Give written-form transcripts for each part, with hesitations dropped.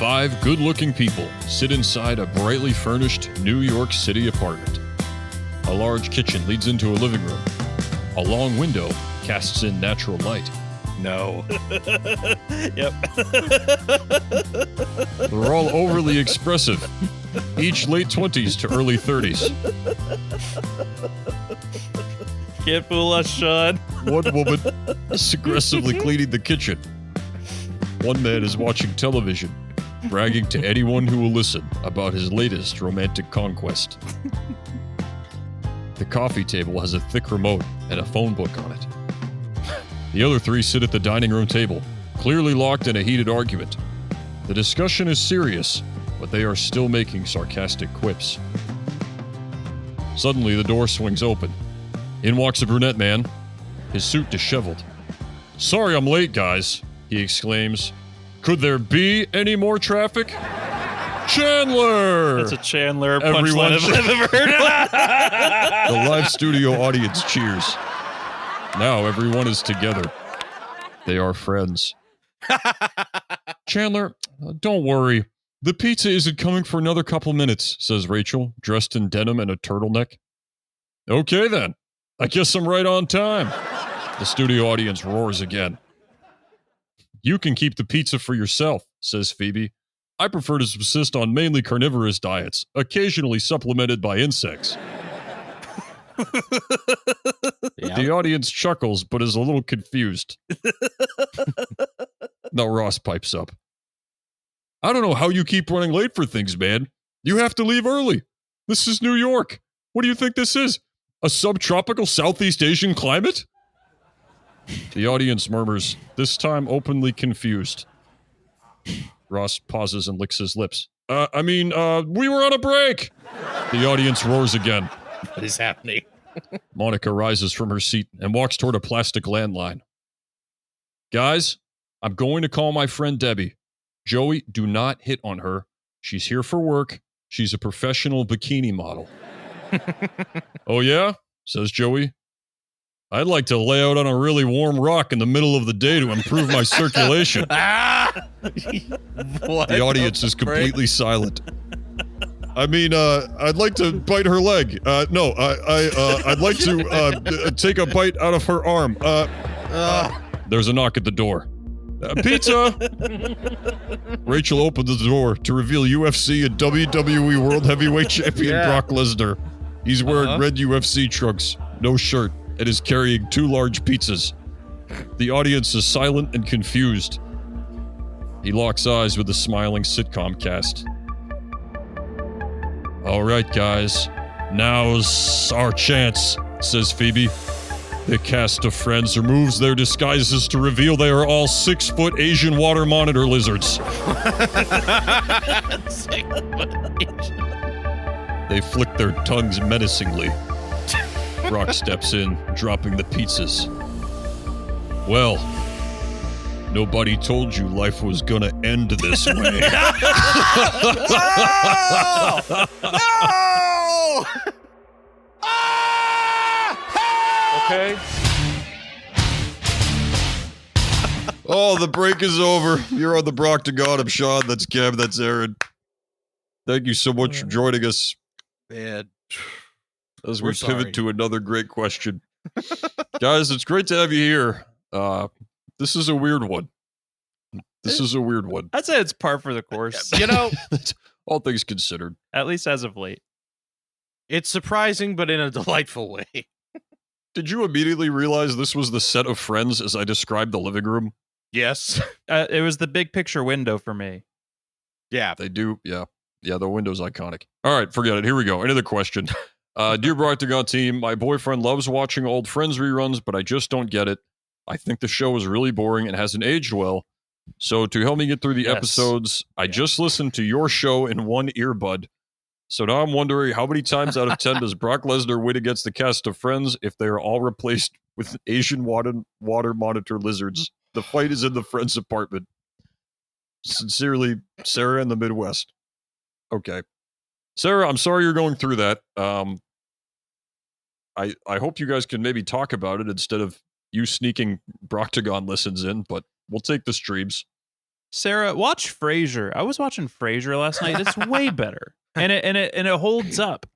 5 good-looking people sit inside a brightly furnished New York City apartment. A large kitchen leads into a living room. A long window casts in natural light. No. Yep. They're all overly expressive, each late 20s to early 30s. Can't fool us, Sean. One woman is aggressively cleaning the kitchen. One man is watching television, bragging to anyone who will listen about his latest romantic conquest. The coffee table has a thick remote and a phone book on it. The other 3 sit at the dining room table, clearly locked in a heated argument. The discussion is serious, but they are still making sarcastic quips. Suddenly, the door swings open. In walks a brunette man, his suit disheveled. "Sorry I'm late, guys," he exclaims. "Could there be any more traffic?" Chandler! That's a Chandler Everyone- punchline I've ever heard. The live studio audience cheers. Now everyone is together. They are friends. "Chandler, don't worry. The pizza isn't coming for another couple minutes," says Rachel, dressed in denim and a turtleneck. "Okay then. I guess I'm right on time." The studio audience roars again. "You can keep the pizza for yourself," says Phoebe. "I prefer to subsist on mainly carnivorous diets, occasionally supplemented by insects." Yeah. The audience chuckles, but is a little confused. Now Ross pipes up. "I don't know how you keep running late for things, man. You have to leave early. This is New York. What do you think this is? A subtropical Southeast Asian climate?" The audience murmurs, this time openly confused. Ross pauses and licks his lips. We were on a break." The audience roars again. What is happening? Monica rises from her seat and walks toward a plastic landline. "Guys, I'm going to call my friend Debbie. Joey, do not hit on her. She's here for work. She's a professional bikini model." "Oh yeah?" says Joey. "I'd like to lay out on a really warm rock in the middle of the day to improve my circulation." What? The audience is completely silent. I'd like to bite her leg. I'd like to take a bite out of her arm. There's a knock at the door. "Pizza!" Rachel opens the door to reveal UFC and WWE World Heavyweight Champion Brock Lesnar. He's wearing red UFC trunks, no shirt, and is carrying 2 large pizzas. The audience is silent and confused. He locks eyes with the smiling sitcom cast. "All right, guys. Now's our chance," says Phoebe. The cast of friends removes their disguises to reveal they are all 6-foot Asian water monitor lizards. They flick their tongues menacingly. Brock steps in, dropping the pizzas. "Well, nobody told you life was gonna end this way." No! Okay. Oh, the break is over. You're on the Brock to God. I'm Sean. That's Kev. That's Aaron. Thank you so much for joining us Man. as We're we pivot sorry. to another great question. Guys, it's great to have you here. This is a weird one. I'd say it's par for the course, You know, All things considered. at least as of late. it's surprising, but in a delightful way. Did you immediately realize this was the set of friends as I described the living room? Yes. It was the big picture window for me. Yeah. They do, yeah. Yeah, the window's iconic. All right, forget it. Here we go. Another question. Dear Brock to God team, my boyfriend loves watching old Friends reruns, but I just don't get it. I think the show is really boring and hasn't aged well. So to help me get through the Yes. episodes, I just listened to your show in one earbud. So now I'm wondering how many times out of 10 does Brock Lesnar win against the cast of Friends if they are all replaced with Asian water monitor lizards? The fight is in the Friends apartment. Sincerely, Sarah in the Midwest. Okay. Sarah, I'm sorry you're going through that. I hope you guys can maybe talk about it instead of you sneaking Broctagon listens in, but we'll take the streams. Sarah, watch Frasier. I was watching Frasier last night. It's way better, and it holds up.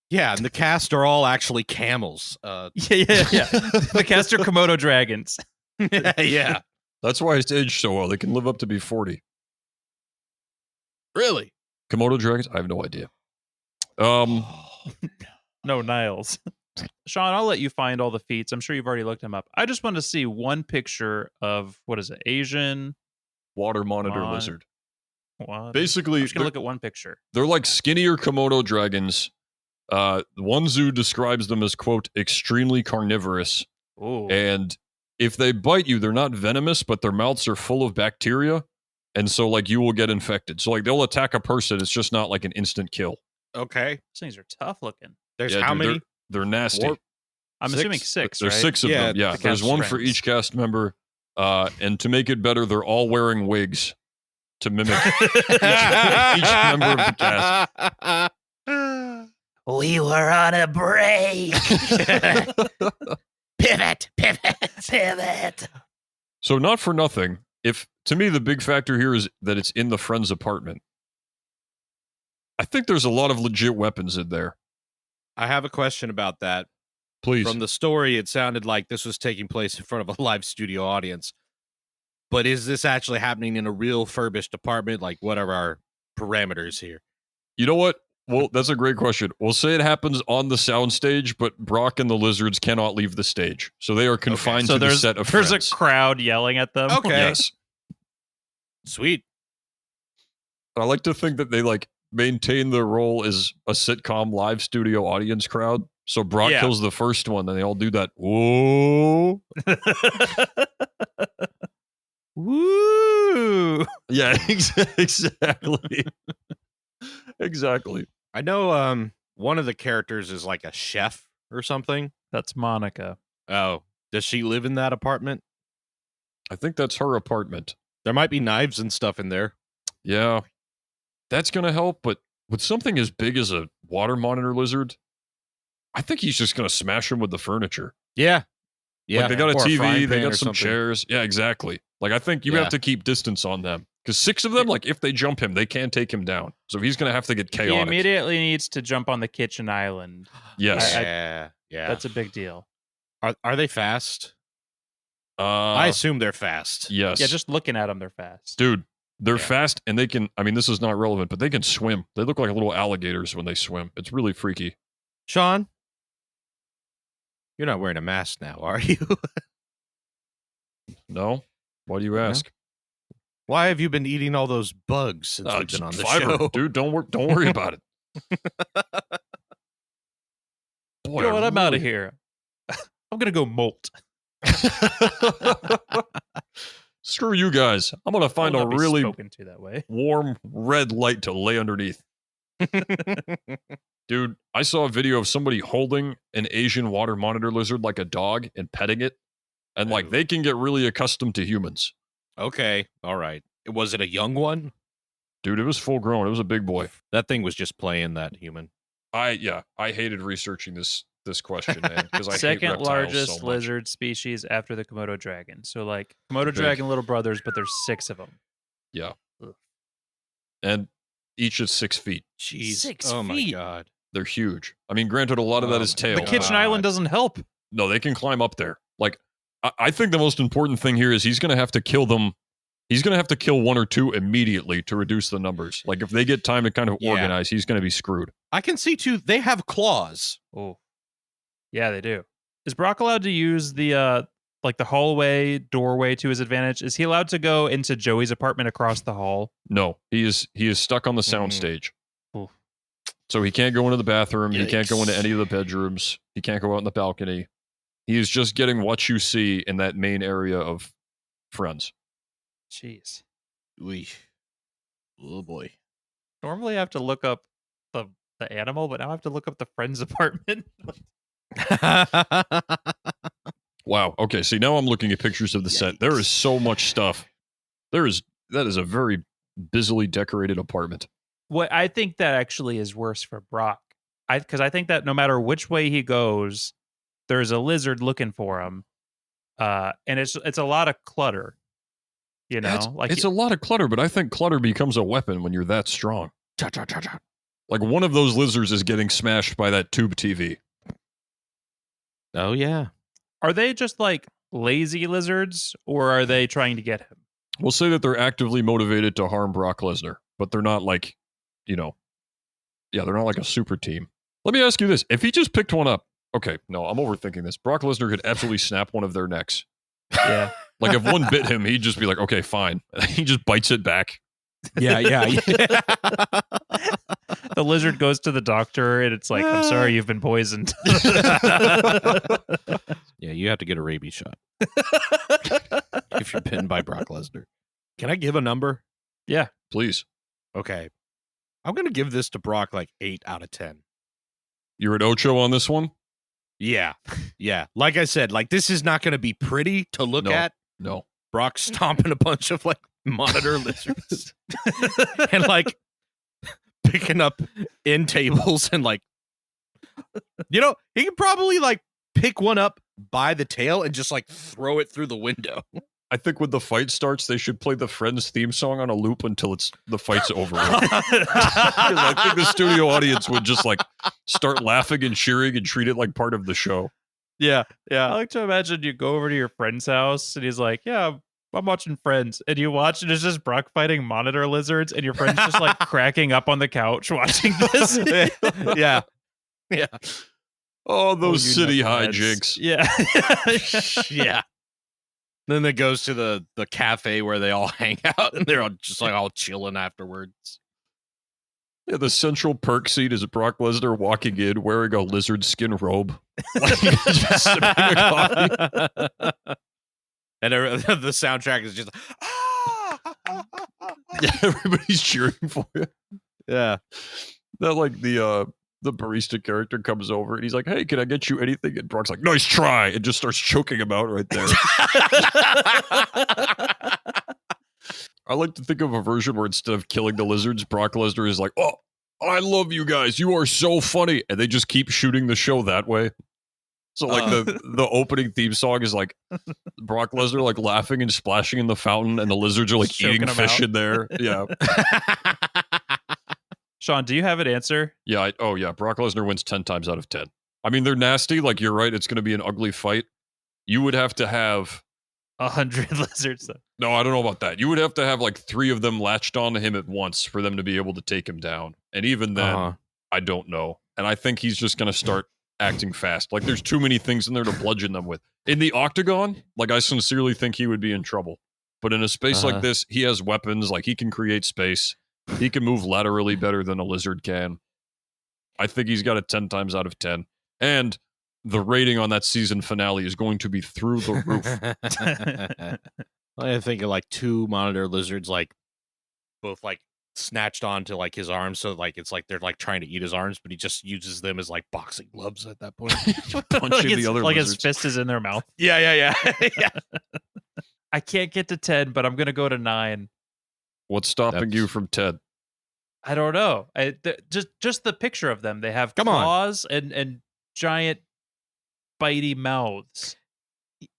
Yeah, and the cast are all actually camels. Yeah. The cast are Komodo dragons. Yeah. That's why it's aged so well. They can live up to be 40. Really? Komodo dragons? I have no idea. No, Niles. Sean, I'll let you find all the feats. I'm sure you've already looked them up. I just want to see one picture of, what is it, Asian water monitor lizard. What? Basically, I'm just going to look at one picture. They're like skinnier Komodo dragons. One zoo describes them as, quote, extremely carnivorous. Ooh. And if they bite you, they're not venomous, but their mouths are full of bacteria. And so, like, you will get infected. So, like, they'll attack a person. It's just not like an instant kill. Okay. Those things are tough looking. There's Yeah, how dude, many? They're nasty. I'm assuming 6, There's right? 6 of them. Yeah, the there's cast one for friends. each cast member. And to make it better, they're all wearing wigs to mimic each member of the cast. We were on a break. Pivot. So not for nothing, if to me the big factor here is that it's in the friend's apartment. I think there's a lot of legit weapons in there. I have a question about that. Please. From the story, it sounded like this was taking place in front of a live studio audience. But is this actually happening in a real furbished apartment? Like, what are our parameters here? You know what? Well, that's a great question. We'll say it happens on the soundstage, but Brock and the lizards cannot leave the stage. So they are confined So to the there's set of there's friends. a crowd yelling at them. Okay. Yes. Sweet. I like to think that they like maintain their role as a sitcom live studio audience crowd. So Brock Yeah. kills the first one, and they all do that. Whoa. Woo! Yeah, exactly. Exactly. I know one of the characters is like a chef or something. That's Monica. Oh, does she live in that apartment? I think that's her apartment. There might be knives and stuff in there. Yeah. That's going to help, but with something as big as a water monitor lizard, I think he's just going to smash him with the furniture. Yeah. Yeah. Like they got a Or TV, frying they pan got or some something. chairs. Yeah, exactly. Like I think you Yeah. have to keep distance on them. Because 6 of them, like if they jump him, they can take him down. So he's going to have to get He chaotic. immediately needs to jump on the kitchen island. Yes. Yeah. Yeah. That's a big deal. Are they fast? Uh, I assume they're fast. yes. Yeah, just looking at them, they're fast. Dude, they're Yeah. fast and they can, I mean, this is not relevant, but they can swim. They look like little alligators when they swim. It's really freaky. Sean, you're not wearing a mask now, are you? No? Why do you ask? Why have you been eating all those bugs since we've Just been on the fiber, show? dude. Don't worry about it. Boy, You know what? I'm out really- of here. I'm gonna go molt. Screw you guys. I'm gonna find I'll a not be really spoken to that way. warm red light to lay underneath. Dude, I saw a video of somebody holding an Asian water monitor lizard like a dog and petting it. And like Ooh. they can get really accustomed to humans. Okay, all right. Was it a young one? Dude, it was full grown. It was a big boy. That thing was just playing that human. I hated researching this question, man. Because I hate Second reptiles largest so much. lizard species after the Komodo dragon. So like Komodo dragon little brothers, but there's 6 of them. Yeah. Ugh. And each is 6 feet. Jeez. 6 oh my feet. god. They're huge. I mean, granted, a lot of that Oh is my tail. The kitchen God. island doesn't help. No, they can climb up there. Like, I think the most important thing here is he's going to have to kill them. He's going to have to kill 1 or 2 immediately to reduce the numbers. Like, if they get time to kind of Yeah. organize, he's going to be screwed. I can see too. They have claws. Oh. Yeah, they do. Is Brock allowed to use the like the hallway doorway to his advantage? Is he allowed to go into Joey's apartment across the hall? No, he is stuck on the Mm. soundstage. Oof. So he can't go into the bathroom. He can't go into Yikes. any of the bedrooms. He can't go out in the balcony. He is just getting what you see in that main area of friends. Jeez. Oy. Oh boy. Normally I have to look up the animal, but now I have to look up the friend's apartment. Wow. Okay. See, now I'm looking at pictures of the set. There is so much stuff. That is a very busily decorated apartment. What I think that actually is worse for Brock. Because I think that no matter which way he goes, there's a lizard looking for him. And it's a lot of clutter. You know, it's a lot of clutter, but I think clutter becomes a weapon when you're that strong. Cha, cha, cha, cha. Like one of those lizards is getting smashed by that tube TV. Oh, yeah. are they just like lazy lizards, or are they trying to get him? We'll say that they're actively motivated to harm Brock Lesnar, but they're not like, they're not like a super team. Let me ask you this. If he just picked one up, okay, no, I'm overthinking this. Brock Lesnar could absolutely snap one of their necks. Yeah. Like if one bit him, he'd just be like, okay, fine. He just bites it back. Yeah. The lizard goes to the doctor and it's like, I'm sorry, you've been poisoned. Yeah, you have to get a rabies shot if you're bitten by Brock Lesnar. Can I give a number? Yeah. Please. Okay. I'm going to give this to Brock like 8 out of 10. You're at Ocho on this one? Yeah. Yeah. Like I said, like this is not going to be pretty to look at. No. Brock stomping a bunch of like monitor lizards and like picking up end tables and like, he can probably like pick one up by the tail and just like throw it through the window. I think when the fight starts, they should play the Friends theme song on a loop until the fight's over. I think the studio audience would just like start laughing and cheering and treat it like part of the show. Yeah. I like to imagine you go over to your friend's house and he's like, yeah, I'm watching Friends. And you watch and it's just Brock fighting monitor lizards and your friend's just like cracking up on the couch watching this. Yeah. Oh, those you city knuckleheads. hijinks. Yeah. Yeah. Then it goes to the cafe where they all hang out and they're all just like all chilling afterwards. Yeah, the central perk seat is Brock Lesnar walking in wearing a lizard skin robe. Like, just sipping a coffee. And the soundtrack is just Yeah, everybody's cheering for you. yeah. That like the barista character comes over and he's like, hey, can I get you anything? And Brock's like, nice try. And just starts choking him out right there. I like to think of a version where instead of killing the lizards, Brock Lesnar is like, oh, I love you guys. You are so funny. And they just keep shooting the show that way. So like the opening theme song is like Brock Lesnar like laughing and splashing in the fountain and the lizards are like Choking eating him fish out. in there. Yeah. Sean, do you have an answer? Yeah. Brock Lesnar wins 10 times out of 10. I mean, they're nasty. Like, you're right. It's going to be an ugly fight. You would have to have 100 lizards, though. No, I don't know about that. You would have to have like 3 of them latched onto him at once for them to be able to take him down. And even then, I don't know. And I think he's just going to start acting fast. Like, there's too many things in there to bludgeon them with. In the octagon, like, I sincerely think he would be in trouble. But in a space like this, he has weapons. Like, he can create space. He can move laterally better than a lizard can. I think he's got it 10 times out of 10. And the rating on that season finale is going to be through the roof. I think of like 2 monitor lizards, like both like snatched onto like his arms, so like it's like they're like trying to eat his arms, but he just uses them as like boxing gloves at that point. Punching the other like lizards. his fist is in their mouth. Yeah. I can't get to 10, but I'm gonna go to 9. What's stopping you from Ted? I don't know. Just the picture of them. They have Come on. claws and giant bitey mouths.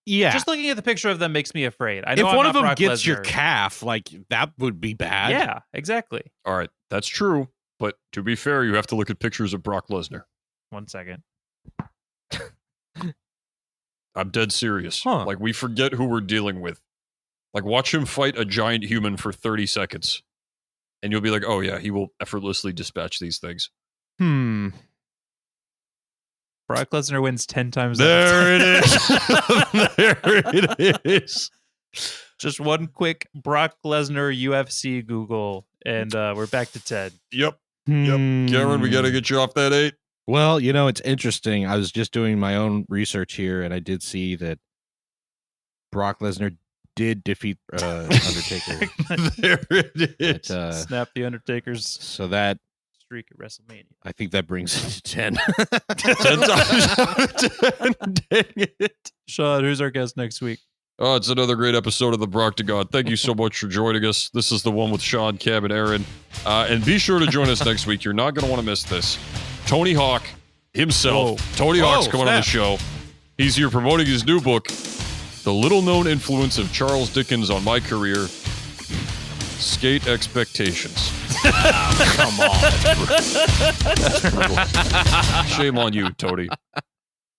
Yeah. Just looking at the picture of them makes me afraid. I know if I'm one of not them Brock gets your Lesnar. calf, like that would be bad. Yeah, exactly. All right, that's true. But to be fair, you have to look at pictures of Brock Lesnar. 1 second. I'm dead serious. Huh. Like, we forget who we're dealing with. Like, watch him fight a giant human for 30 seconds. And you'll be like, oh yeah, he will effortlessly dispatch these things. Brock Lesnar wins 10 times. There it is. There it is. Just one quick Brock Lesnar UFC Google, and we're back to 10. Yep. Cameron, we got to get you off that 8. Well, it's interesting. I was just doing my own research here, and I did see that Brock Lesnar did defeat Undertaker. There it is. Snap the Undertaker's So that, streak at WrestleMania. I think that brings it to 10. 10 times out of 10. Dang it. Sean, who's our guest next week? Oh, it's another great episode of the Brocktagon. Thank you so much for joining us. This is the one with Sean, Cam, and Aaron. And be sure to join us next week. You're not going to want to miss this. Tony Hawk himself. Whoa. Tony Hawk's Whoa, coming on the snap. show. He's here promoting his new book, The little-known influence of Charles Dickens on my career. Skate expectations. Come on. Shame on you, Tony.